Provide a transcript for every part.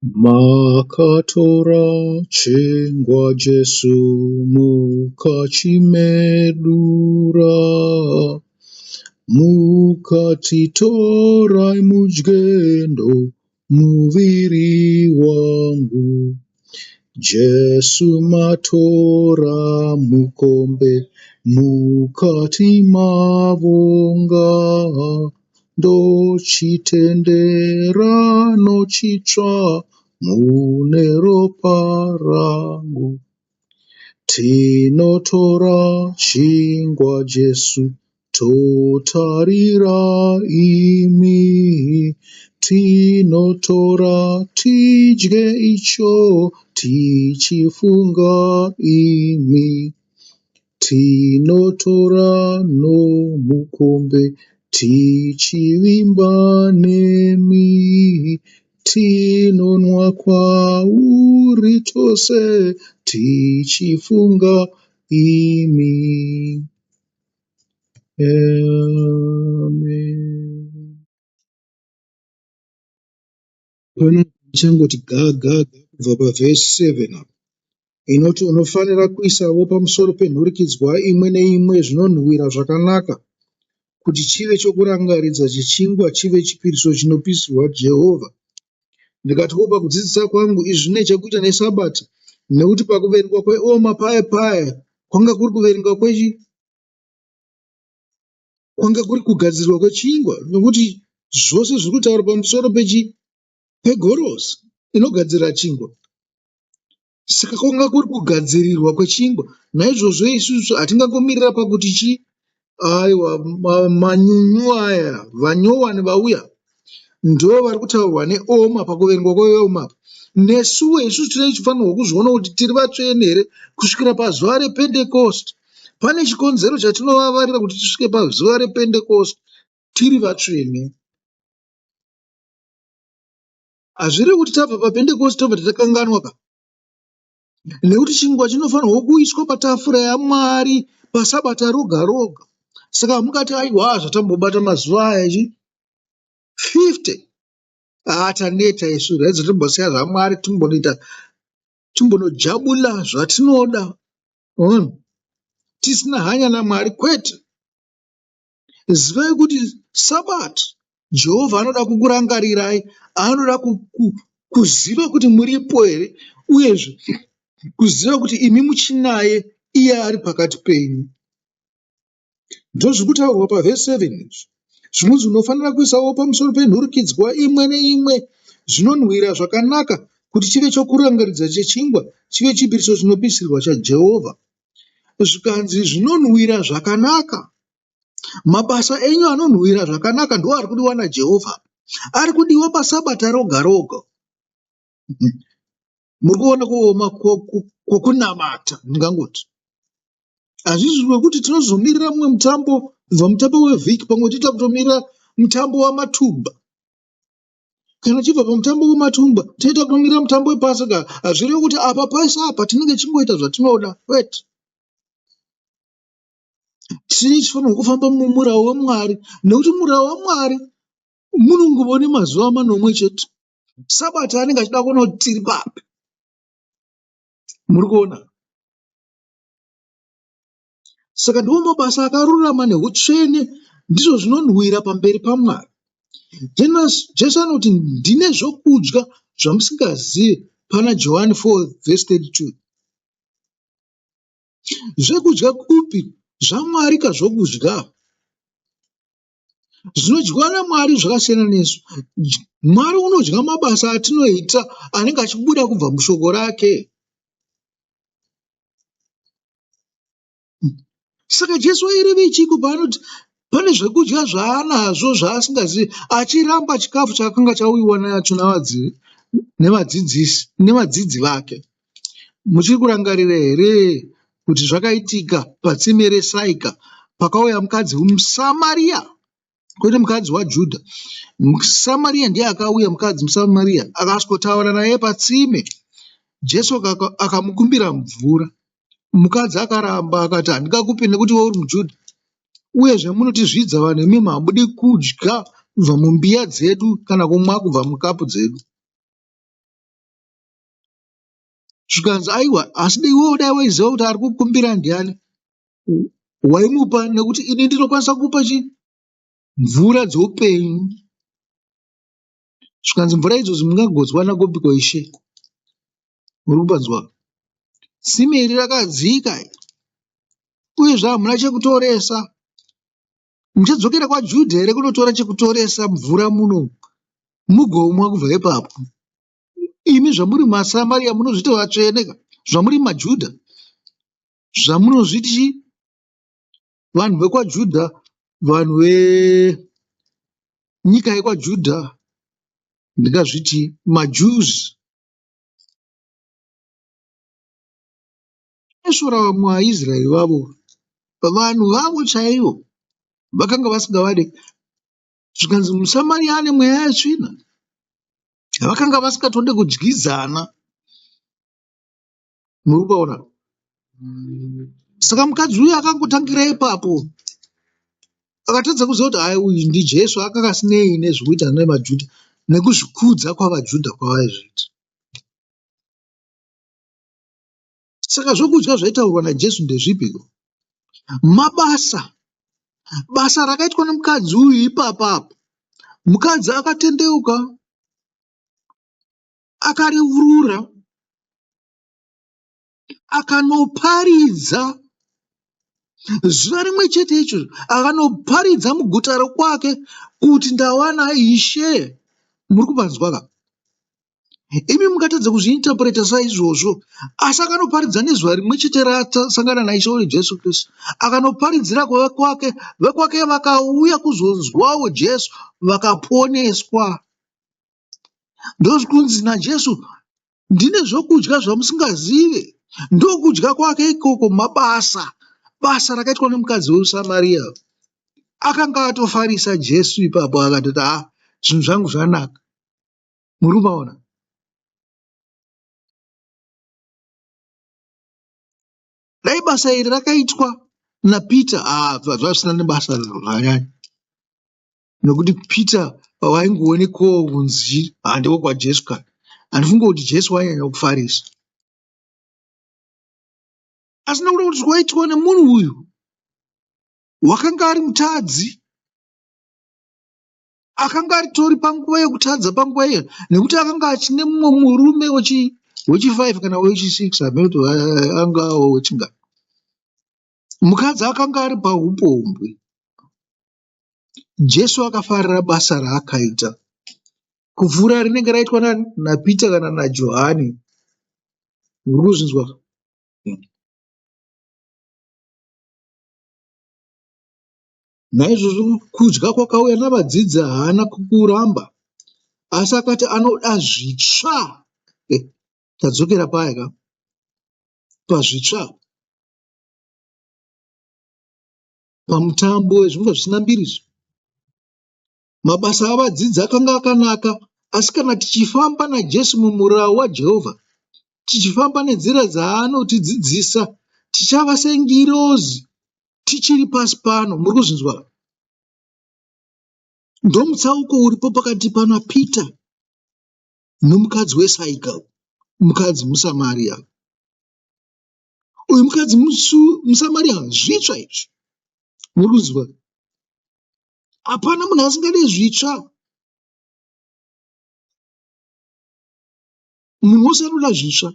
Makatora chingwa Jesu mukachimedura, mukatitorai mudyendo muviri wangu. Jesu matora mukombe mukati mavonga, ndochitendera nochitsva mune ropa rangu. Tinotora chingwa Jesu totarira imi, tinotora tidye icho tichifunga imi. Tinotora nomukombe tichivimba nemi, tinonwa kwauri tose tichifunga imi. Amen. Pano changoti gaga kubva pavhesi 7 apa inoti unofanira kuisawo pamusoro penhurikidzwa imwe neimwe zvinonhuhwira zvakanaka, kuti chive chokurangaridza chechingwa, chive chipiriso chinopisirwa Jehovha. Ndikati pakudzidzisa kwangu izvi zvine chekuita nesabata, nekuti pakuverengwa kweoma paya kwanga kuri kuverengwa kwanga kuri kugadzirwa kwechingwa, nekuti zvose zviri kutaura pamusoro pegorosi inogadzira chingwa. Saka kwanga kuri kugadzirirwa kwechingwa. Naizvozvo isusu hatingangomirira pakuti aiwa manyunyu aya, vanyowani vauya ndo vari kutaurwa neoma pakuverengwa kweoma. Nesuwo isusu tinenge tichifanirwa kuzviona kuti tiri vatsvene here kusvikira pazuva rePentecost. Pane chikonzero chatinovavarira kuti tisvike pazuva rePentecost tiri vatsvene. Hazvirevi kuti tabva paPentecost tobva tatakanganwa ka, nekuti chingwa chinofanirwa kuiswa patafura yaMwari pasabata roga roga. Saka mukati aiwa zvatambobata mazuva aya 50 taneta isu redza tombosiya zvaMwari timbonojabula zvatinoda tisina hanya naMwari. Kwete, zivai kuti sabata Jehovha anoda kukurangarirai, anoda kuziva kuti muripo here, uyezve kuziva kuti imi muchinaye iye ari pakati penyu. Ndozviri kutaurwa pavhesi 7 zvinonzi unofanira kuisawo pamusoro penhurikidzwa imwe neimwe zvinonhuhwira zvakanaka, kuti chive chokurangaridza chechingwa, chive chipiriso chinopisirwa chaJehovha. Zvikanzi zvinonhuhwira zvakanaka, mabasa enyu anonhuhwira zvakanaka ndo ari kudiwa naJehovha, ari kudiwa pasabata roga roga. Muri kuona kuoma kwokunamata. Ndingangoti hazvizvi wekuti tinozomirira mumwe mutambo, kubva mutambo wevhiki pamwe tiita kutomirira mutambo wamatumba, kana chibva pamutambo wematumba toita kutomirira mutambo wepasika. Hazvirevi kuti apa paisa apa tinenge chingoita zvatinoda. Kwete, tichifanirwa kufamba mumurau weMwari, nekuti murau waMwari munongova nemazuva 8 chete. Sabata anenge achida kuona kuti tiri papi. Muri kuona? Saka ndiwo mabasa akarurama neutsvene ndizvo zvinonhuhwira pamberi paMwari. Jesu anoti ndine zvokudya zvamusingazivi pana Johani 4:32. Zvekudya kupi zvaMwari ka zvokudya zvinodyiwa naMwari zvakasiyana nesu. Mwari unodya mabasa atinoita anenge achibuda kubva mushoko rake. Saka Jesu aireve chiko paanoti pane zvekudya zvaanazvo zvaasingazivi, achiramba chikafu chakanga chauyiwa nacho nevadzidzi vake. Muchiri kurangarira here kuti zvakaitika patsime reSaika pakauya mukadzi muSamaria, kwete mukadzi waJudha. MuSamaria ndiye akauya, mukadzi muSamaria akasvikotaura naye patsime. Jesu akamukumbira mvura. Mukadzi akaramba akati handingakupi nekuti weuri muJudha, uyezve munotizvidza vanhu, imi hamudi kudya kubva mumbiya dzedu kana kumwa kubva mukapu dzedu. zvikanzi aiwa, asi iwewo dai waiziva kuti ari kukumbira ndiani, waimupa, nekuti ini ndinokwanisa kupa mvura dzeupenyu. Zvikanzi mvura idzodzo mungagodzwa nakopiko ishe. Muri kupanzwa? Tsime iri rakadzika uyezve hamuna chekutoresa. Muchadzokera kwaJudha here kunotora chekutoresa mvura muno mugomwa kubva ipapo? Imi zvamuri maSamaria munozviti vatsvene, zvamuri maJudha, zvamunozviti vanhu vekwaJudha, vanhu venyika yekwaJudha, ndingazviti maJews. Esvora vamwe vaIsraeri vavo, vanhu vavo chaivo vakanga vasingavade. Zvikanzi muSamaria ane mweya yetsvina, vakanga vasingatode kudyidzana. Muri kupaona? Saka mukadzi uyu akangotangira ipapo, akatadza kuziva kuti hai, uyu ndiJesu, akanga asinei nezvekuita nemaJudha nekuzvikudza kwavaJudha kwavaizviita. Saka zvokudya zvaitaurwa naJesu ndezvipiko? Mabasa. Basa rakaitwa nemukadzi uyu ipapapo. Mukadzi akatendeuka, akarevurura, akanoparidza zuva rimwe chete icho, akanoparidza muguta rokwake kuti ndawana Ishe. Muri kupanzwa ka? Imi mukatadza kuzviinterpreta saizvozvo, asi akanoparidza nezuva rimwe chete raasangana naIshe uye Jesu Kristu. Akanoparidzira kwake, vekwake vakauya kuzonzwawo Jesu, vakaponeswa. Ndozvikunzi naJesu, ndine zvokudya zvamusingazive. Ndokudya kwake ikoko mabasa. Basa rakaitwa nemukadzi weSamaria. Akanga atofarisa Jesu ipapo, akatoti zvinhu zvangu zvanaka. Muri kumaona? Dai basa iri rakaitwa naPita, zvasina nebasa zvanyanya, nokuti Pita waingoonekawo kunzi handiwo kwaJesu kana. Handifungi kuti Jesu wainyanya kufarisa. Asi nokuda kuti zvaitwa nemunhu uyu wakanga ari mutadzi, akanga aritori panguva yekutadza panguva iyo, nekuti akanga achine mumwe murume wechi5 kana wechi6, hamene kuti anga awo wechingani. Mukadzi akanga ari paupombwe. Jesu akafarira basa raakaita kupfuura rinenge raitwa naPita kana naJohani. Muri kuzvinzwa? Naizvozvo kudya kwakauya navadzidzi haana kukuramba, asi akati anoda zvitsva. Tadzokera paya ka, pazvitsva, pamutambo wezvingwa zvisina mbiriso. Mabasa avadzidzi akanga akanaka, asi kana tichifamba naJesu mumurau waJehovha, tichifamba nenzira dzaanotidzidzisa, tichava sengirozi tichiri pasi pano. Muri kuzvinzwa? Ndomutsauko uripo pakati pana Pita nomukadzi weSaika, mukadzi muSamaria. Uyu mukadzi muSamaria zvitsva izvi. Muri kuzvinzwa? Hapana munhu asingade zvitsva. Munhu wose anoda zvitsva.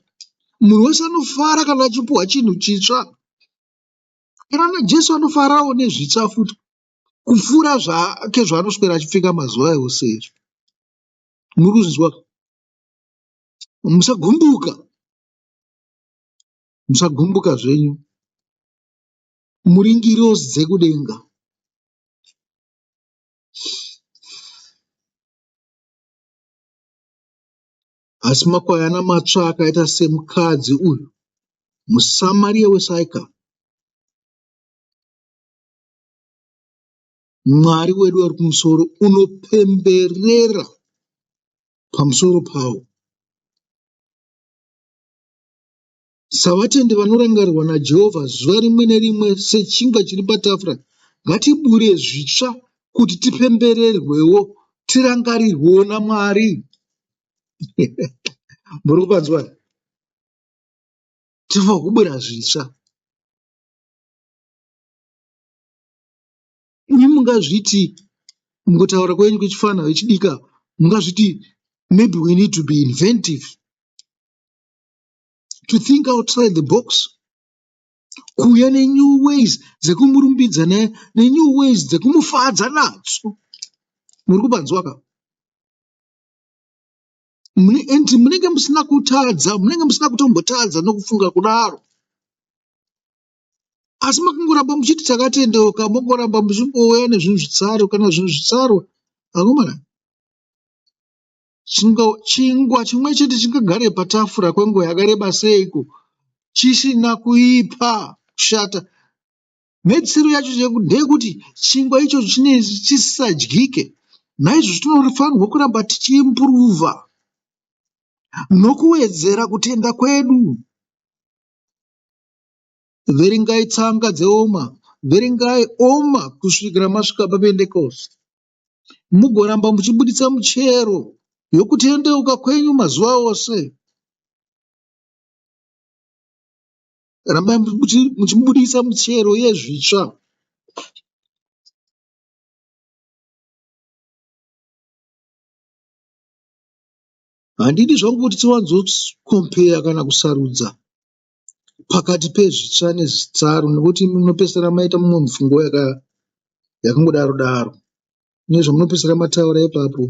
Munhu wese anofara kana achipuhwa chinhu chitsva. Kana naJesu anofarawo nezvitsva futi, kupfuura zvake zvaanoswera achipfeka mazuva ose. Muri kuzvinzwa? Musagumbuka. Musagumbuka zvenyu. Muri ngirozi dzekudenga. Asi makwayana matsva akaita semukadzi uyu muSamaria weSaika, Mwari wedu ari kumusoro unopemberera pamusoro pawo. Savatendi vanorangarirwa naJehovha zuva rimwe nerimwe sechingwa chiri patafura, ngatibure zvitsva kuti tipembererwewo, tirangarirwewo naMwari. Muri kupanzwa? tinofanira kubura zvitsva. Imi mungazviti mukutaura kwenyu kwechifana vechidika, mungazviti maybe we need to be inventive, to think outside the box, kuuya nenew ways dzekumurumbidza nenew ways dzekumufadza nadzo. Muri kubanzwa ka? Munenge musina kutadza, munenge musina kutombotadza nokufunga kudaro, asi makangoramba muchiti takatendeuka, mongoramba muchimbouya nezvinhu zvitsaro. Kana zvinhu zvitsaro, akomana, chingwa chimwe chete chingagare patafura kwenguva yakareba seiko chisina kuipa kushata. Mhedzisiro yacho ndeyekuti chingwa icho chisisadyike. Naizvozvo tinofanirwa kuramba tichiimpuruvha nokuwedzera kutenda kwedu. Verengai tsanga dzeoma, verengai oma kusvikira masvika paPentecost. Mugoramba muchibuditsa muchero yokutendeuka kwenyu mazuva ose. Ramba muchibuditsa muchero yezvitsva. Handidi zvangu kuti tiwanzokompeya kana kusarudza pakati pezvitsva nezvitsaro, nekuti munopedzisira maita mumwe mufungo yakangodaro daro nezvamunopedzisira mataura ipapo.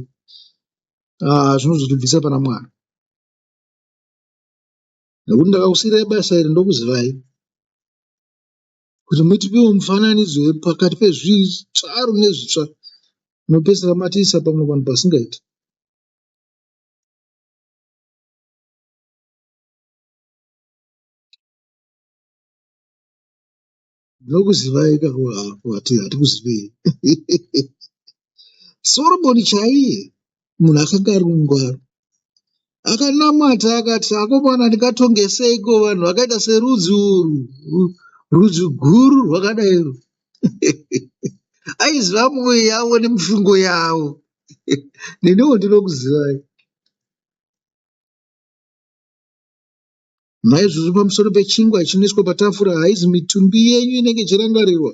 Zvinozotibvisa pana Mwari. Nekuti ndakakusiyirai basa iri ndokuzivai kuti mutipewo mufananidzo pakati pezvitsaro nezvitsva, munopedzisira matiisa pamwe vanhu pasingaiti. Ndokuzivai hatikuzivei. Soromoni chaiye munhu akanga ari mungwaro akanamata akati, akomana, ndingatongeseiko vanhu vakaita serudzi urwu, rudzi guru rwakadairo. Aiziva mwoyo yavo nemifungo yavo. Nenewo ndinokuzivai. Naizvozvo pamusoro pechingwa chinoiswa patafura, haizi mitumbi yenyu inenge ichirangarirwa,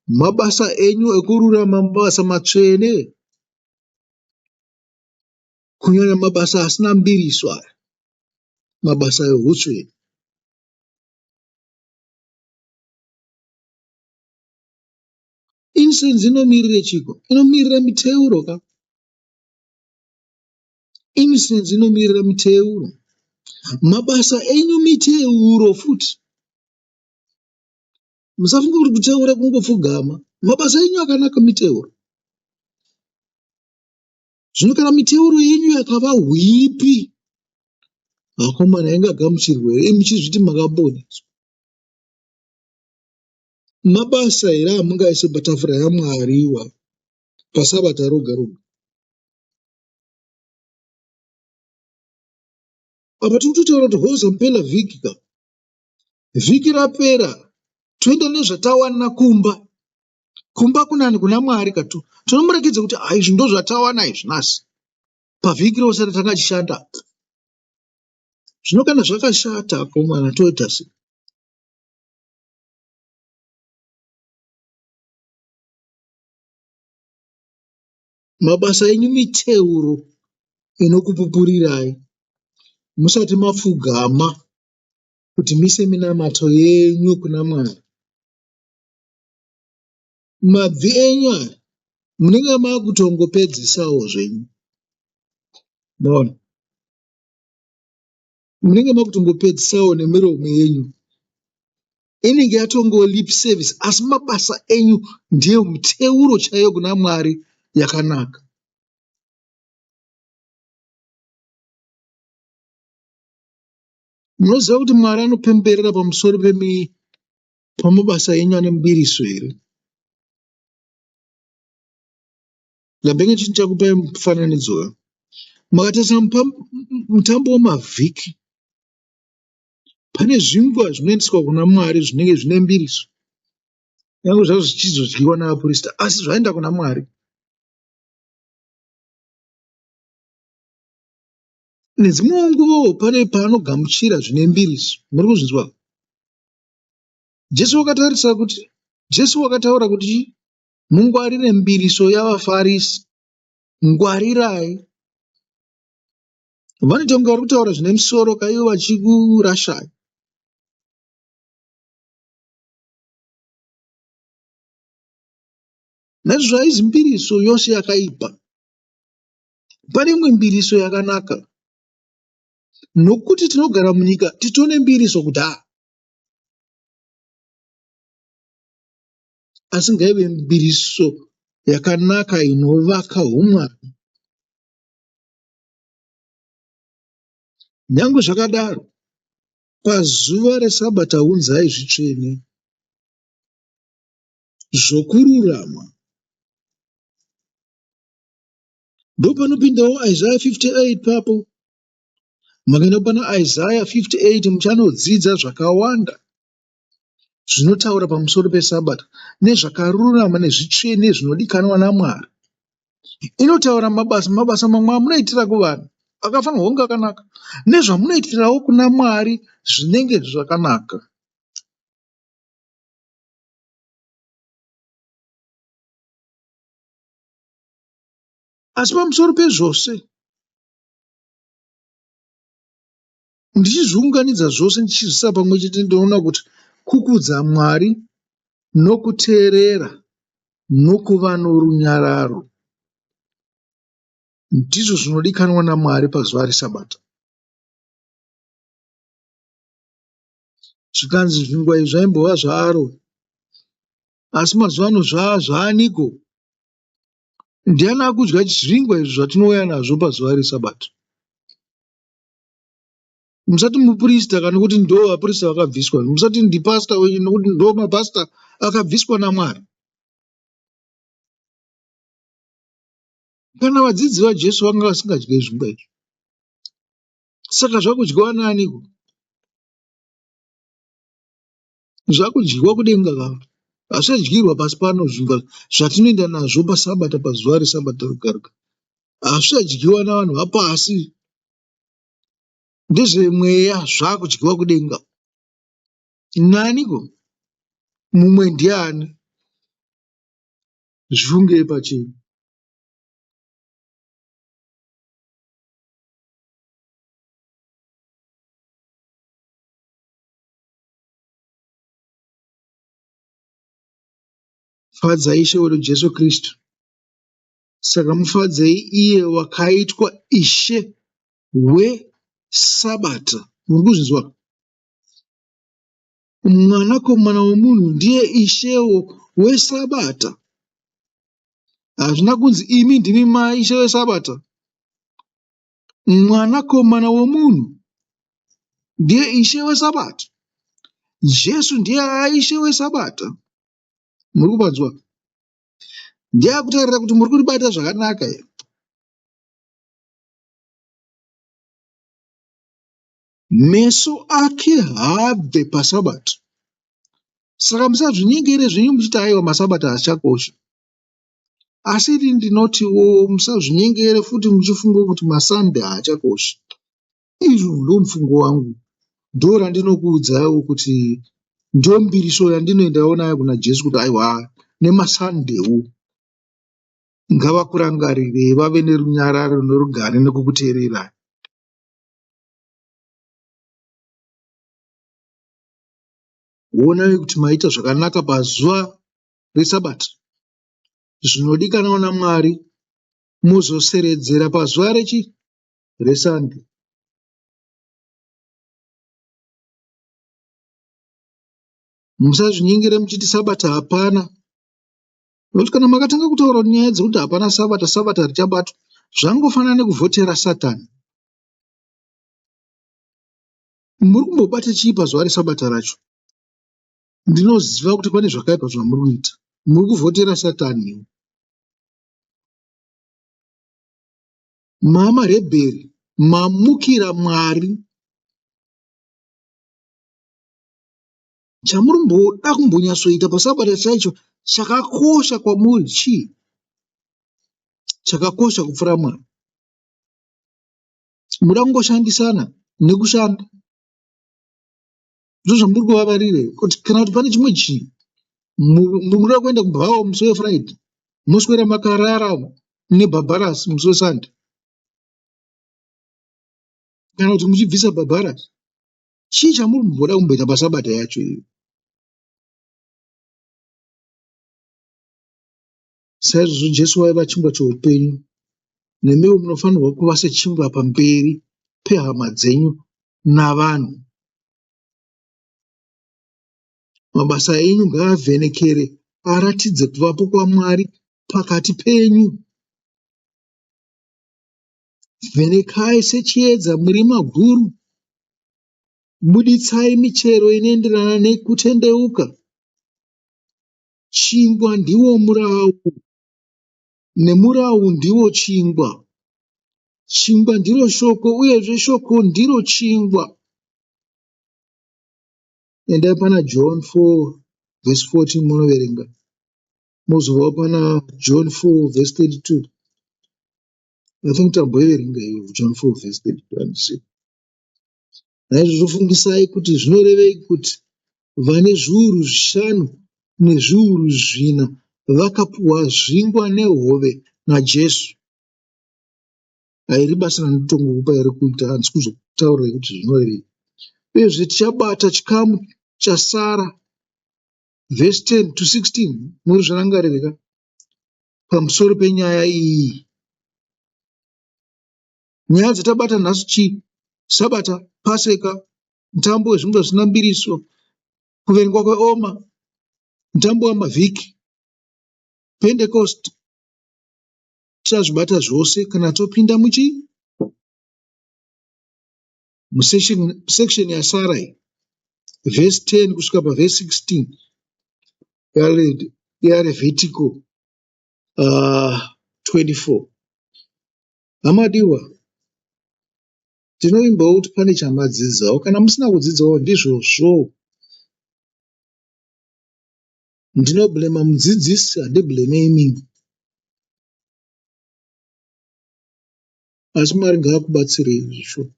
mabasa enyu ekururama, mabasa matsvene, kunyanya mabasa asina mbiriso, mabasa eutsvene. Incense inomirire chiko? Inomirira miteuro ka? Incense inomirira miteuro. Mabasa enyu miteuro futi. Musafunga kuti kuteura kungopfugama. Mabasa enyu akanaka miteuro. Zvino kana miteuro yenyu yakava hwipi, akomana, ingagamuchirwe here muchizviti makaboneswa? Mabasa here amungaise patafura yaMwari pasabata roga roga? Apa tikutotaura kuti hoza mupela vhiki ka? Vhiki rapera toenda nezvatawana kumba kunani kuna Mwari katu. Tinomurekedza kuti izvi ndo zvatawana izvi nhasi pavhiki rose ratanga tichishanda. Zvino kana zvakashata, akomana, toita sei? Mabasa enyu miteuro inokupupurirai musati mapfugama kuti mise minamato yenyu kuna Mwari. Mabvi enyu aya munenge makutongopedzisawo zvenyu. Maona, munenge makutongopedzisawo nemiromo yenyu, inenge yatongo lip service, asi mabasa enyu ndiyo miteuro chaiyo kuna Mwari yakanaka. Munoziva kuti Mwari anopemberera pamusoro pamabasa enyu ane mbiriso here? Ndambenge chini chakupai mufananidzo. Makatarisa mutambo wemavhiki, pane zvingwa zvinoendeswa kuna Mwari zvinenge zvine mbiriso, nyange zvazvo zvichizodyiwa navaprista, asi zvaenda kuna Mwari. Nedzimwewo nguvawo pane paanogamuchira zvine mbiriso. Muri kuzvinzwa? Jesu wakataura kuti mungwarire mbiriso yavaFarisi, ngwarirai. Vanotanga vari kutaura zvine musoro kaivo vachikurashai. Naizvozvo haizi mbiriso yose yakaipa. Pane imwe mbiriso yakanaka. Nokuti tinogara munyika titone mbiriso kudhaya. Asi ngaive mbiriso yakanaka inovaka umwari. Nyange zvakadaro, pazuva reSabata unzai zvitsvene, zvokururama. Ndopanopindawo Isaiah 58 papo. Makaenda pana Isaiah 58 muchanodzidza zvakawanda zvinotaura pamusoro peSabata nezvakarurama nezvitsvene zvinodikanwa naMwari. Inotaura mabasa mamwe amunoitira kuvanhu akafanirwa kunge akanaka, nezvamunoitirawo kuna Mwari zvinenge zvakanaka. Asi pamusoro pezvose, ndichizviunganidza zvose ndichizvisa pamwe chete, ndinoona kuti kukudza Mwari nokuteerera nokuva norunyararo ndizvo zvinodikanwa naMwari pazuva reSabata. Zvikanzi zvingwa izvi zvaimbova zvaAroni, asi mazuva ano zvaaniko? Ndiani akudya zvingwa izvi zvatinouya nazvo pazuva reSabata? Musati muprista kana kuti ndo vaprista vakabviswa, musati ndipasta wenyu nokuti ndo mapasta akabviswa naMwari. Kana vadzidzi vaJesu vanga vasingadyi zvingwa izvi, saka zvakudyiwa naaniko? Zvakudyiwa kudenga kava, hazvichadyirwa pasi pano. Zvingwa zvatinoenda nazvo paSabata, pazuva reSabata roga-roga, hazvichadyiwa navanhu vapasi. Ndezvemweya, zvakudyiwa kudenga. Naaniko? Mumwe ndiani? Zvifungei pachenyu. Fadzai Ishe wedu Jesu Kristu. Saka mufadzei iye wakaitwa Ishe weSabata. Muri kuzvinzwa? Mwanakomana womunhu ndiye Ishewo weSabata. Hazvina kunzi imi ndimi maishe weSabata. Mwanakomana womunhu ndiye Ishe weSabata. Jesu ndiye aishe weSabata. Muri kupanzwa? Ndiyakutarira kuti muri kuribata zvakanaka here. Meso ake haabve paSabata. Saka musazvinyengere zvenyu muchiti aiwa maSabata haachakosha. Asi ini ndinotiwo musazvinyengere futi muchifunga kuti maSande haachakosha. Izvo ndo mufungo wangu, ndo randinokuudzaiwo kuti ndo mbiriso yandinoendawo nayo kuna Jesu kuti aiwa nemaSandewo ngavakurangarire, vave nerunyararo norugare nokukuteerera. Onai kuti maita zvakanaka pazuva reSabata, zvinodikanwa naMwari, muzoseredzera pazuva reSande. Musazvinyengere muchiti Sabata hapana. Nokuti kana makatanga kutaura nyaya dzekuti hapana Sabata, Sabata richabatwa, zvangofanana nekuvhotera Satani. Muri kumbobata chii pazuva reSabata racho? Ndinoziva kuti pane zvakaipa zvamuri kuita. Muri kuvhotera Satani. Mamarebheri, mamukira Mwari. Chamuri mboda kumbonyatsoita paSabata chaicho chakakosha kwamuri chii? Chakakosha kupfuura Mwari. muda kungoshandisana nekushanda. Ndizvo zvamuri kuvavarire kuti kana kuti pane chimwe chinhu munoda kuenda kubhawa musi wefriday, moswera makarara nebhabharasi musi wesande, kana kuti muchibvisa bhabharasi, chii chamuri kumboda kumboita pasabata yacho iyo? Saizvozvo Jesu waiva chingwa choupenyu, nemiwo munofanirwa kuva sechingwa pamberi pehama dzenyu navanhu. Mabasa enyu ngaavhenekere aratidze kuvapo kwaMwari pakati penyu. Vhenekai sechiedza muri maguru, buditsai michero inoenderana nekutendeuka. Chingwa ndiwo murau, nemurau ndiwo chingwa. Chingwa ndiro shoko, uyezve shoko ndiro chingwa. Endai pana John 4 verse 14 munoverenga. Mozovawo pana John 4 verse 32. I think tamboiverenga iyo John 4 verse 32. Naizvozvo fungisai kuti zvinorevei kuti vane zviuru 5 nezviuru 4 vakapuhwa zvingwa nehove naJesu. Hairi basa randitongokupa iri kuita, handisi kuzotaurirai kuti zvinorevei. Uyezve tichabata chikamu chasara verse 10 to 16 muri zvarangaririka pamusoro penyaya iyi. Nyaya dzatabata nhasi: chi? Sabata, Paseka, mutambo wezvingwa zvisina mbiriso, kuverengwa kweOma, mutambo wamavhiki, Pentecost. Tichazvibata zvose kana topinda musection yasara iyi, verse 10 kusvika paverse 16 yaLevhitico 24. Hamadiwa, ndinoimbawo kuti pane chamadzidzawo. Kana musina kudzidzawo ndizvozvo. Ndinoblema mudzidzisi, handibhleme imini. Asi Mwari ngaakubatsirei zvisho,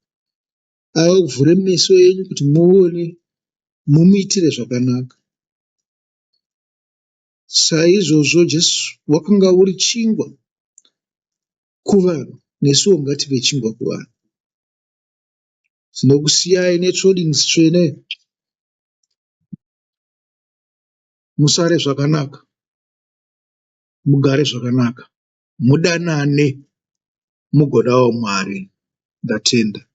akuvhure meso enyu kuti muone, mumuitire zvakanaka. Saizvozvo Jesu wakanga uri chingwa kuvanhu, nesuwo ngative chingwa kuvanhu. Tinokusiyai neTrodings tsvene. Musare zvakanaka, mugare zvakanaka, mudanane, mugodawo Mwari. Ndatenda.